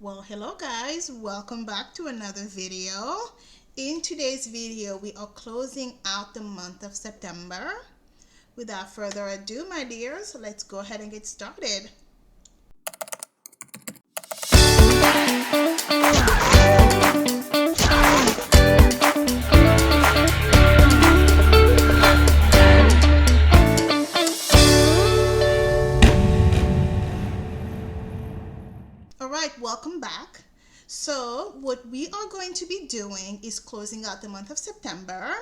Well, hello guys, welcome back to another video. In today's video, we are closing out the month of September. Without further ado, my dears, let's go ahead and get started. All right, welcome back. So what we are going to be doing is closing out the month of September.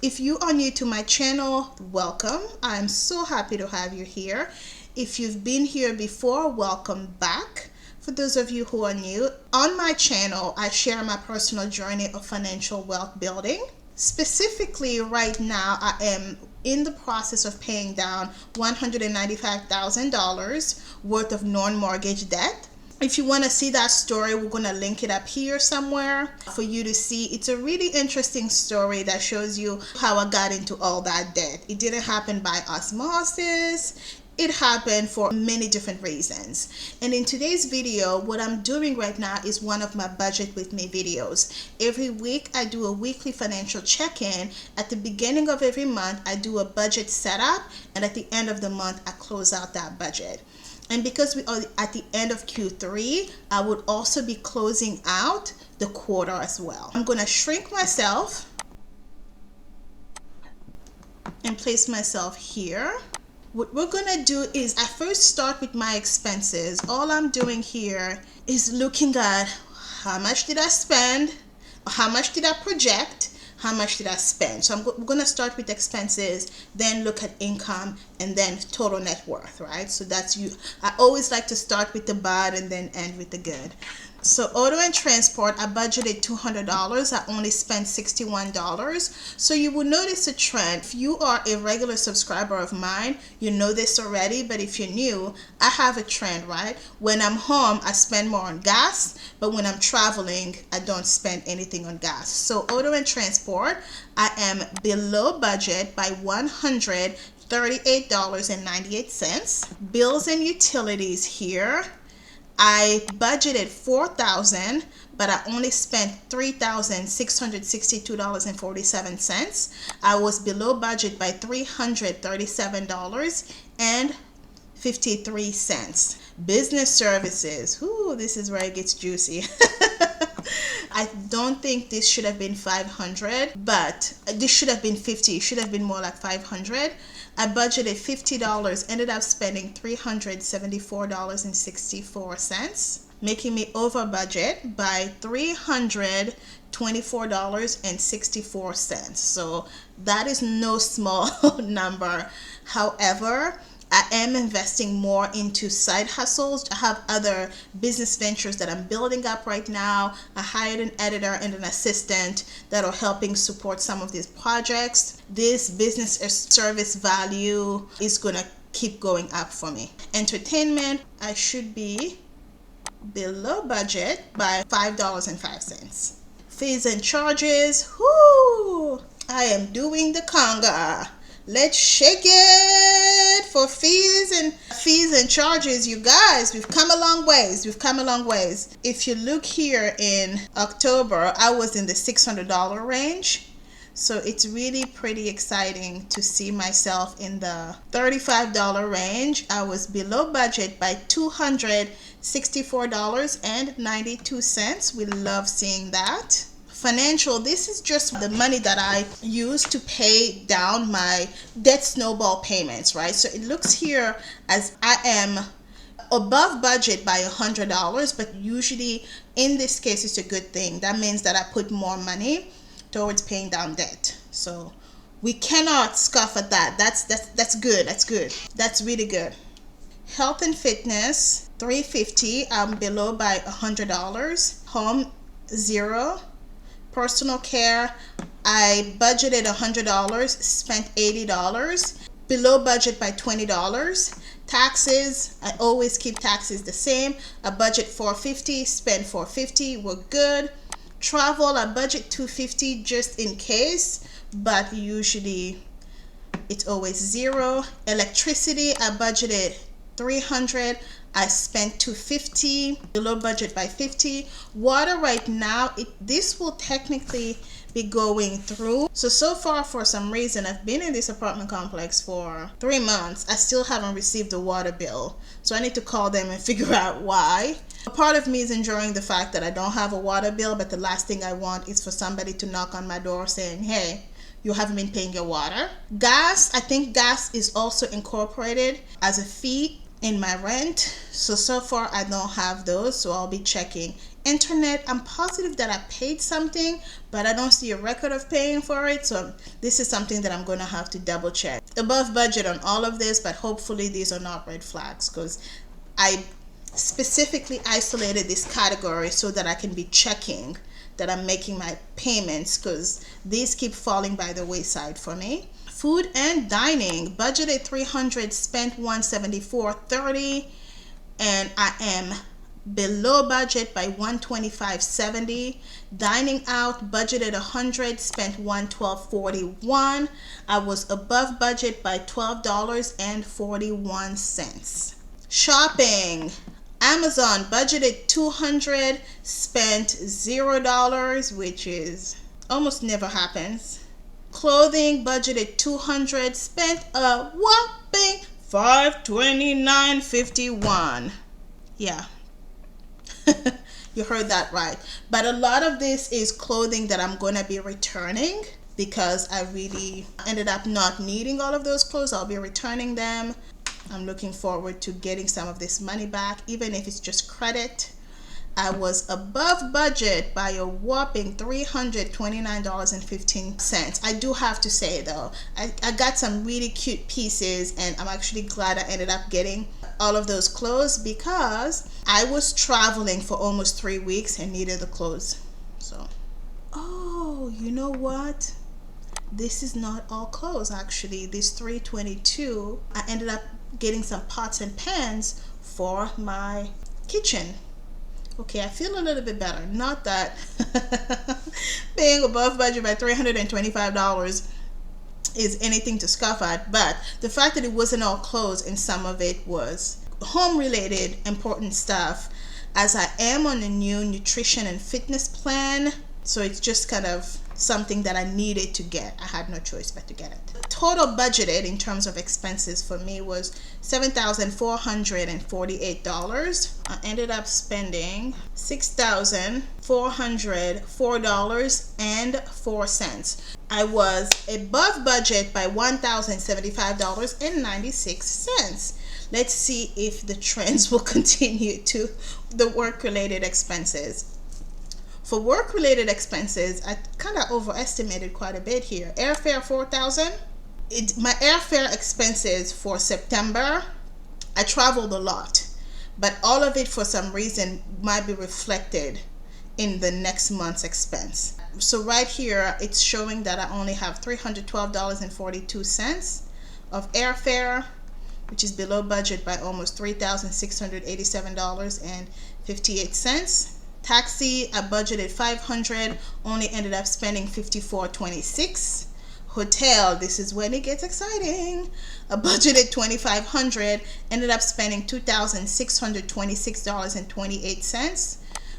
If you are new to my channel, welcome. I'm so happy to have you here. If you've been here before, welcome back. For those of you who are new, on my channel, I share my personal journey of financial wealth building. Specifically, right now, I am in the process of paying down $195,000 worth of non-mortgage debt. If you want to see that story, we're going to link it up here somewhere for you to see. It's a really interesting story that shows you how I got into all that debt. It didn't happen by osmosis. It happened for many different reasons. And in today's video, what I'm doing right now is one of my budget with me videos. Every week, I do a weekly financial check-in. At the beginning of every month, I do a budget setup. And at the end of the month, I close out that budget. And because we are at the end of Q3, I would also be closing out the quarter as well. I'm going to shrink myself and place myself here. What we're going to do is I first start with my expenses. All I'm doing here is looking at how much did I spend, how much did I project, how much did I spend. So we're going to start with expenses, then look at income, and then total net worth, right? So that's you. I always like to start with the bad and then end with the good. So auto and transport, I budgeted $200. I only spent $61. So you will notice a trend. If you are a regular subscriber of mine, you know this already, but if you're new, I have a trend, right? When I'm home, I spend more on gas, but when I'm traveling, I don't spend anything on gas. So auto and transport, I am below budget by $138.98. Bills and utilities here, I budgeted $4,000, but I only spent $3,662.47. I was below budget by $337.53. Business services. Ooh, this is where it gets juicy. I don't think this should have been 500, but this should have been 50. It should have been more like 500. I budgeted $50, ended up spending $374.64, making me over budget by $324.64. So that is no small number. However, I am investing more into side hustles. I have other business ventures that I'm building up right now. I hired an editor and an assistant that are helping support some of these projects. This business service value is going to keep going up for me. Entertainment, I should be below budget by $5.05. Fees and charges, whoo, I am doing the conga. Let's shake it for fees and charges. You guys, we've come a long ways. If you look here in October, I was in the $600 range. So it's really pretty exciting to see myself in the $35 range. I was below budget by $264.92. We love seeing that. Financial, this is just the money that I use to pay down my debt snowball payments, right? So it looks here as I am above budget by $100, but usually in this case it's a good thing. That means that I put more money towards paying down debt. So we cannot scoff at that. That's good. That's really good. Health and fitness, $350. I'm below by $100. Home, $0. Personal care, I budgeted $100, spent $80, below budget by $20. Taxes, I always keep taxes the same. I budget $450, spend $450, we're good. Travel, I budget $250 just in case, but usually it's always $0. Electricity, I budgeted $300. I spent 250, below budget by 50. Water right now, this will technically be going through. So far, for some reason, I've been in this apartment complex for 3 months. I still haven't received a water bill. So I need to call them and figure out why. A part of me is enjoying the fact that I don't have a water bill, but the last thing I want is for somebody to knock on my door saying, hey, you haven't been paying your water. Gas, I think gas is also incorporated as a fee in my rent. So far I don't have those, so I'll be checking. Internet, I'm positive that I paid something, but I don't see a record of paying for it, so this is something that I'm going to have to double check. Above budget on all of this, but hopefully these are not red flags, because I specifically isolated this category so that I can be checking that I'm making my payments, because these keep falling by the wayside for me. Food and dining, budgeted $300, spent $174.30, and I am below budget by $125.70. Dining out, budgeted $100, spent $112.41. I was above budget by $12.41. Shopping, Amazon, budgeted $200, spent $0, which is almost never happens. Clothing, budgeted $200, spent a whopping $529.51. Yeah. You heard that right. But a lot of this is clothing that I'm going to be returning because I really ended up not needing all of those clothes. I'll be returning them. I'm looking forward to getting some of this money back, even if it's just credit. I was above budget by a whopping $329.15. I do have to say though, I got some really cute pieces, and I'm actually glad I ended up getting all of those clothes because I was traveling for almost 3 weeks and needed the clothes. So, oh, you know what? This is not all clothes actually. This $322, I ended up getting some pots and pans for my kitchen. Okay, I feel a little bit better. Not that being above budget by $325 is anything to scoff at, but the fact that it wasn't all clothes and some of it was home related important stuff, as I am on a new nutrition and fitness plan, so it's just kind of something that I needed to get. I had no choice but to get it. Total budgeted in terms of expenses for me was $7,448. I ended up spending $6,404.04. I was above budget by $1,075.96. Let's see if the trends will continue to the work-related expenses. For work-related expenses, I kind of overestimated quite a bit here. Airfare, $4,000. My airfare expenses for September, I traveled a lot, but all of it for some reason might be reflected in the next month's expense. So right here, it's showing that I only have $312.42 of airfare, which is below budget by almost $3,687.58. Taxi, I budgeted $500, only ended up spending $54.26. Hotel, this is when it gets exciting. I budgeted $2,500, ended up spending $2,626.28,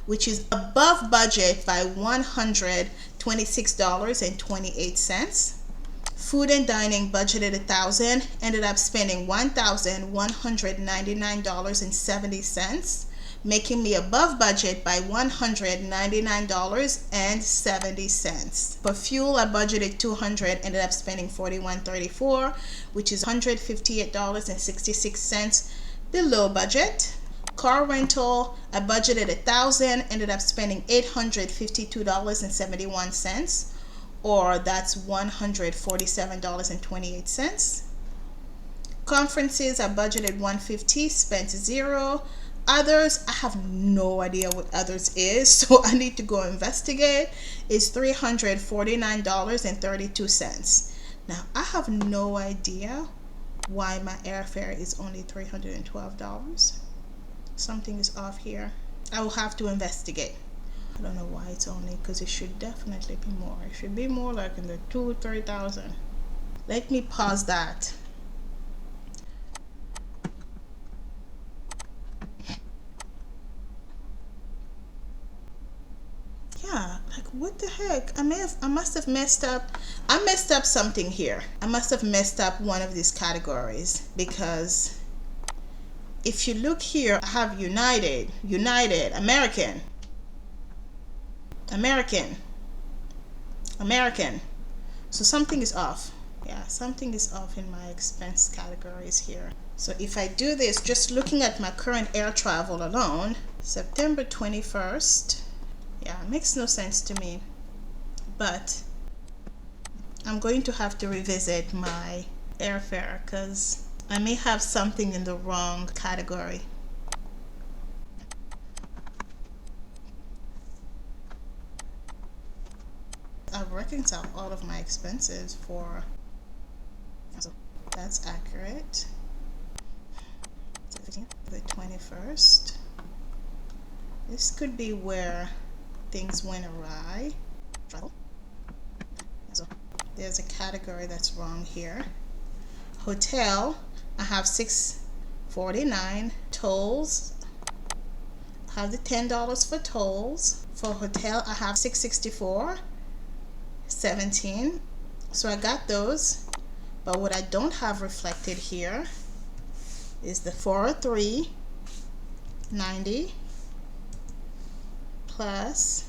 which is above budget by $126.28. Food and dining, budgeted $1,000, ended up spending $1,199.70, making me above budget by $199.70. For fuel, I budgeted $200, ended up spending $41.34, which is $158.66 below budget. Car rental, I budgeted $1,000, ended up spending $852.71, or that's $147.28. Conferences, I budgeted $150, spent $0. Others, I have no idea what others is, so I need to go investigate. It's $349.32. Now, I have no idea why my airfare is only $312. Something is off here. I will have to investigate. I don't know why it's only, because it should definitely be more. It should be more like in the $2,000-3,000. Let me pause that. Yeah, like what the heck? I must have messed up. I messed up something here. I must have messed up one of these categories, because if you look here, I have United, American, American, American. So something is off. Yeah, something is off in my expense categories here. So if I do this, just looking at my current air travel alone, September 21st, yeah, it makes no sense to me. But I'm going to have to revisit my airfare because I may have something in the wrong category. I've reconciled all of my expenses for, so that's accurate. The 21st. This could be where things went awry. Travel. So there's a category that's wrong here. Hotel, I have $6.49. Tolls, I have the $10 for tolls. For hotel, I have $664.17. So I got those. But what I don't have reflected here is the $403.90 plus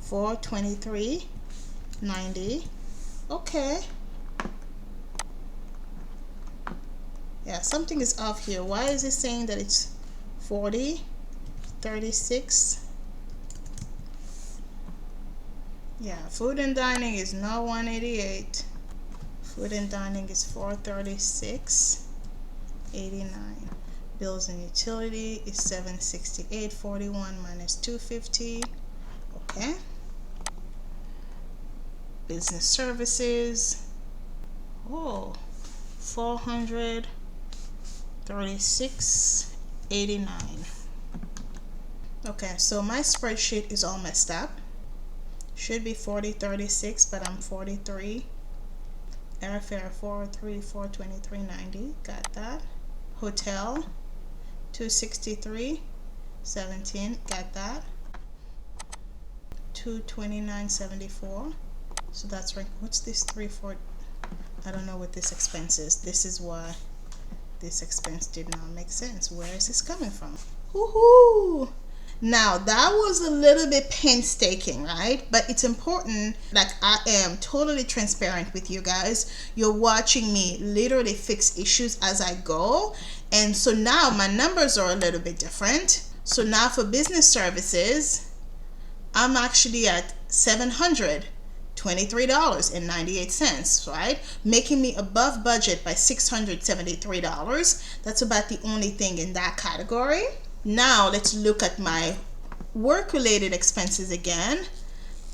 $423.90. Okay. Yeah, something is off here. Why is it saying that it's 40.36? Yeah, food and dining is not 188. Food and dining is 436.89. Bills and utility is 768.41 minus 250. Okay. Business services. Oh, 436.89. Okay, so my spreadsheet is all messed up. Should be 40.36, but I'm 43. Airfare 403, 423.90. Got that. Hotel 263.17. Got that. 229.74. So that's right. What's this 340? I don't know what this expense is. This is why this expense did not make sense. Where is this coming from? Woohoo! Now that was a little bit painstaking, right? But it's important, like I am totally transparent with you guys. You're watching me literally fix issues as I go. And so now my numbers are a little bit different. So now for business services, I'm actually at $723.98, right? Making me above budget by $673. That's about the only thing in that category. Now let's look at my work-related expenses again.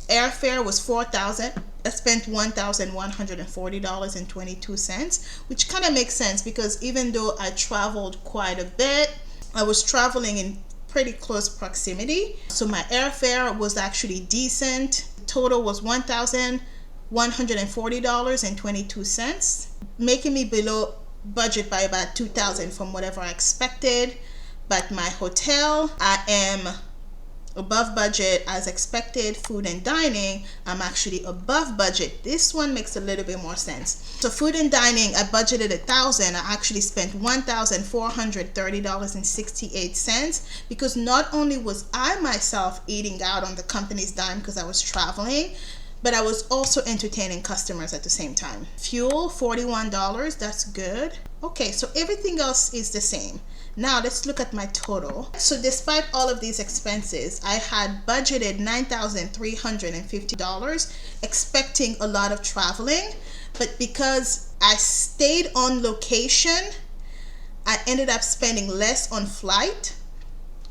Airfare was $4,000. I spent $1,140.22, which kind of makes sense because even though I traveled quite a bit, I was traveling in pretty close proximity. So my airfare was actually decent. Total was $1,140.22, making me below budget by about $2,000 from whatever I expected. But my hotel, I am above budget as expected. Food and dining, I'm actually above budget. This one makes a little bit more sense. So food and dining, I budgeted $1,000. I actually spent $1,430.68 because not only was I myself eating out on the company's dime because I was traveling, but I was also entertaining customers at the same time. Fuel, $41. That's good. Okay, so everything else is the same. Now let's look at my total. So despite all of these expenses, I had budgeted $9,350, expecting a lot of traveling. But because I stayed on location, I ended up spending less on flight,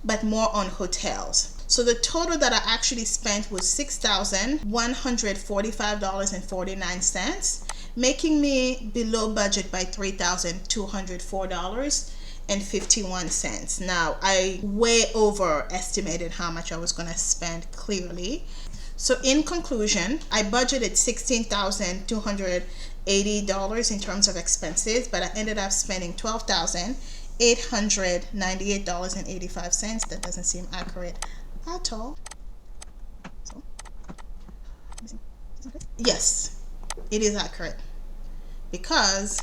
but more on hotels. So the total that I actually spent was $6,145.49, making me below budget by $3,204.51. Now, I way overestimated how much I was going to spend clearly. So in conclusion, I budgeted $16,280 in terms of expenses, but I ended up spending $12,898.85. That doesn't seem accurate at all. Yes, it is accurate because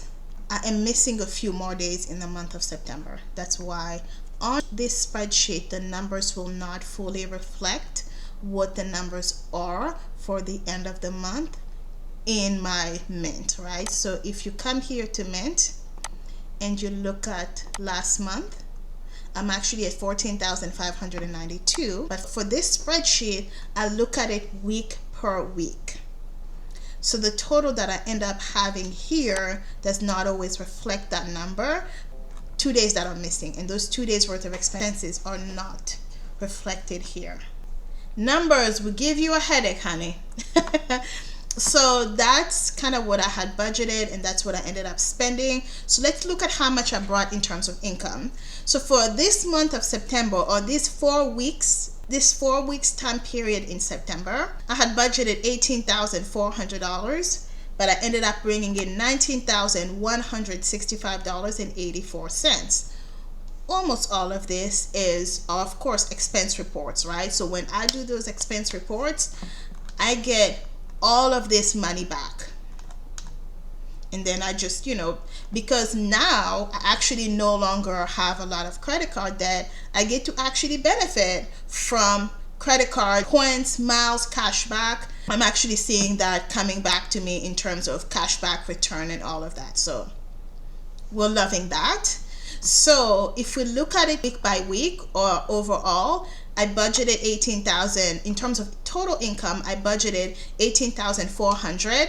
I am missing a few more days in the month of September. That's why on this spreadsheet the numbers will not fully reflect what the numbers are for the end of the month in my Mint, right? So if you come here to Mint and you look at last month, I'm actually at 14,592, but for this spreadsheet I look at it week per week. So the total that I end up having here does not always reflect that number. 2 days that I'm missing, and those 2 days worth of expenses are not reflected here. Numbers will give you a headache, honey. So that's kind of what I had budgeted, and that's what I ended up spending. So let's look at how much I brought in terms of income. So for this month of September, or these 4 weeks, this 4 weeks time period in September, I had budgeted $18,400, but I ended up bringing in $19,165.84. Almost all of this is, of course, expense reports, right? So when I do those expense reports, I get all of this money back. And then I just, because now I actually no longer have a lot of credit card debt, I get to actually benefit from credit card points, miles, cash back. I'm actually seeing that coming back to me in terms of cash back return and all of that. So we're loving that. So if we look at it week by week or overall, I budgeted 18,000 in terms of total income. I budgeted 18,400,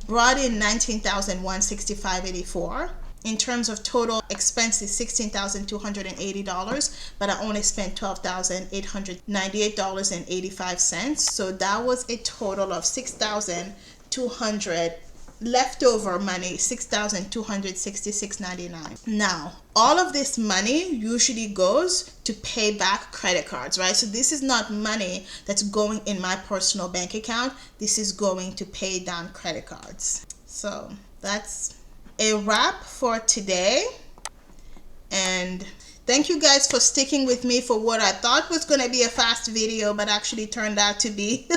brought in 19,165.84. In terms of total expenses, $16,280, but I only spent $12,898.85. So that was a total of $6,200 leftover money, $6,266.99. Now, all of this money usually goes to pay back credit cards, right? So this is not money that's going in my personal bank account. This is going to pay down credit cards. So that's a wrap for today. And thank you guys for sticking with me for what I thought was going to be a fast video, but actually turned out to be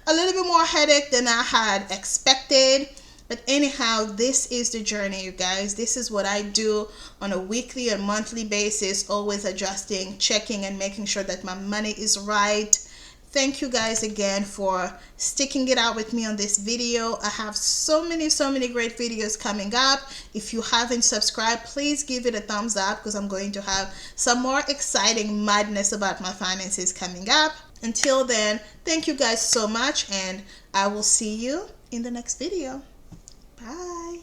a little bit more headache than I had expected. But anyhow, this is the journey, you guys. This is what I do on a weekly and monthly basis, always adjusting, checking, and making sure that my money is right. Thank you guys again for sticking it out with me on this video. I have so many great videos coming up. If you haven't subscribed, please give it a thumbs up, because I'm going to have some more exciting madness about my finances coming up. Until then, thank you guys so much, and I will see you in the next video. Bye.